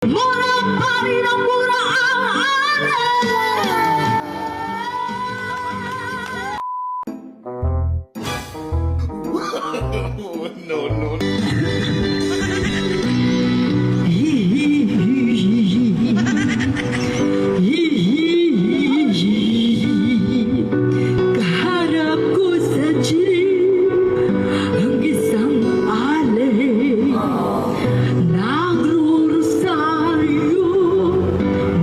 Mura pa rin ang mura ang No, no. Kaharap ko sa jeep ang isang alay, nagrurosaryo,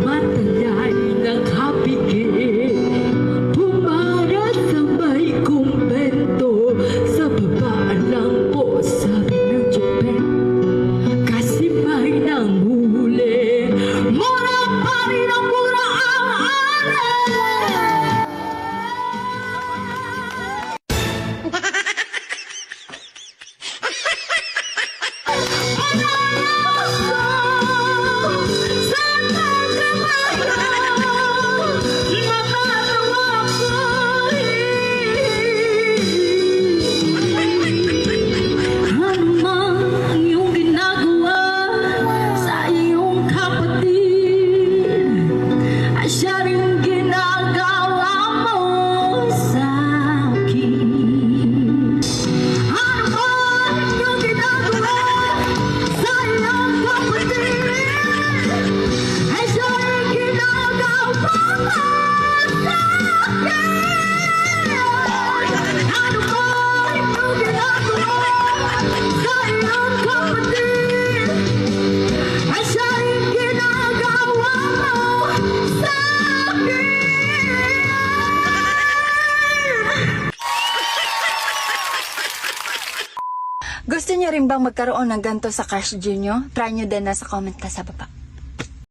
mataya'y nakapikit, pumarat sa may kumbento, sa baba ng sabi ng Japan, kasi may nanghuli. Mura pa rin ang mura ang Gusto niyo rin bang magkaroon ng ganito sa crush nyo? Try nyo din na sa comment na sa baba.